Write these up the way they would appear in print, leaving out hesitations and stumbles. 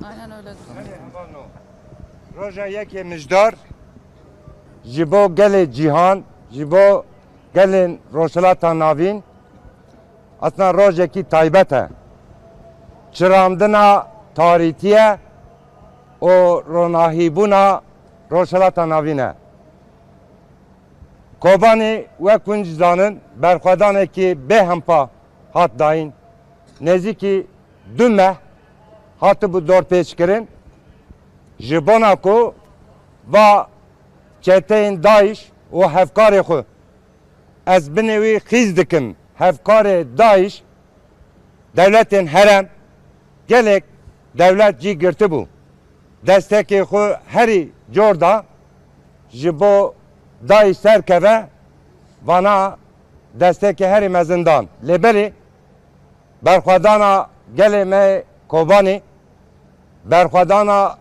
Aynen öyle. Roja yekê mijdar ji bo gelê cîhan, ji bo gelên rojhilata navîn aslında rojekî taybet e. Çirandina tarîtiye û ronahîbûna rojhilata navîn e. Kobanî wek hûn jî zanin berxwedanekî bêhempa hat dayîn. Nêzîkî 2 meh hatibû dorpêçkirin ji bona ku va çeteyên Daeş û hevkarê xwe ez binê wî xîz dikim hevkarê Daeş devletên herem gelek devlet cî girtibû. Destekê xwe herî cor da ji bo Daeş serkeve vana destekê herî mezindan. Lêberî berxwedana gelê me Kobanî berxwedana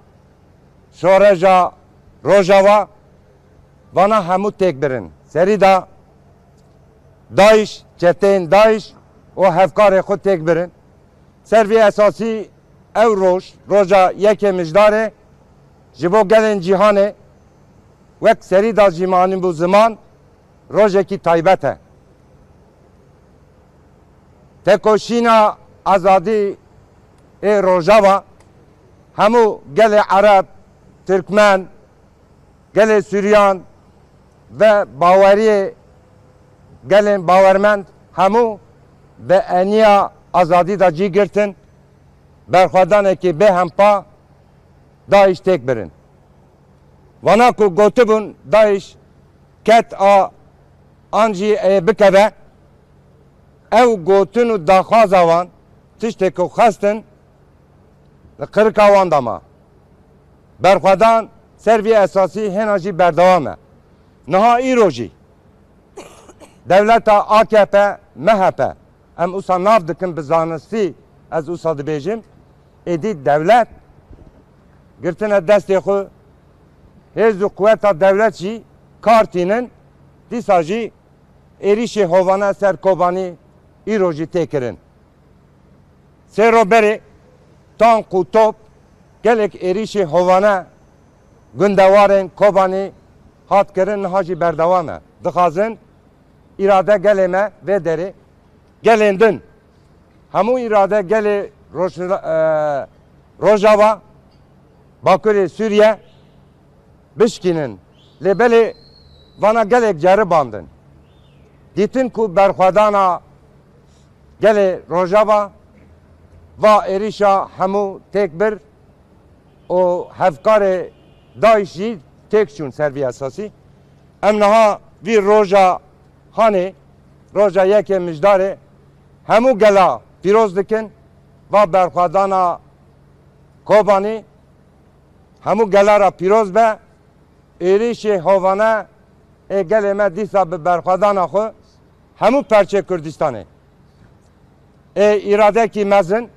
şoreja Rojava vana hemû têk birin. Serî da Daeş, çeteyên Daeş û hevkarê xwe têk birin. Ser vê esasî ew roj, roja yekê mijdarê ji bo gelên cîhanê wek serî da jî manîbû ziman rojekî taybet e. Tekoşîna azadî ê Rojava hemû gelê Ereb, Türkmen, gelê Süryan ve baweriyê gelên bawermend hemû bi eniya azadî da cî girtin berxwedanekî bêhempa Daeş têk birin. Vana ku gotibûn Daeş ket a an jî bikeve ew gotin û daxwaza wan tiştê ku xestin li qirika wan dama. Berxwedan ser vê esasî hêna jî berdewam e. Niha îro jî devleta AKP, MHP em wisa nav dikin bi zanistî ez wisa dibêjim êdî devlet girtine destê xwe hêz û quweta devlet jî kartînin dîsa jî êrişê hovana ser Kobanî îro jî tê kirin. Sêro berê tank û top gelek êrişê hovane gundewarên Kobanî hat kirin niha jî berdewam e. Dixwazin îrade gelê me vê derê gelên din hemû îrade gelê Rojava Bakurê Sûriye bişkînin lêbelê vana gelek ceribandin. Dîtin ku berxwedana gelê Rojava va êrişa hemû têk bir û hevkarê Daeş jî têk çûn ser vê esasî. Em niha vî roja hanê roja yekê mijdarê hemû gela pîroz dikin va berxwedana Kobanî hemû gelara pîroz be êrişê hovane ê gelê me dîsa bi berxwedana xwe hemû perçê Kurdistanê ê îradekî mezin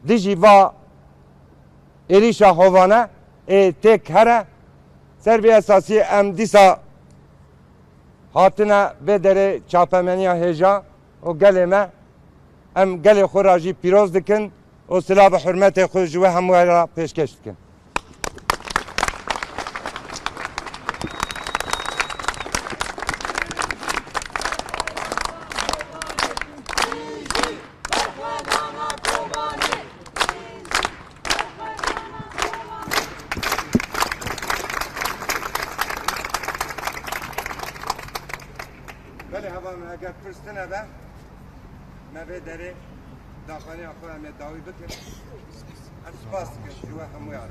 dijî va êrişa hovane ê têk here ser vê esasî em dîsa hatine vê derê çapemeniya hêja û gelê me em gelê xwe ra jî pîroz dikin û silah bi hurmetê xwe ji we hemû ra pêşkeş dikin. Belê heva me eger pirstine be me vê derê daxaniya xwe em ê dawî bikin. Em spas dikin ji we hemû ra.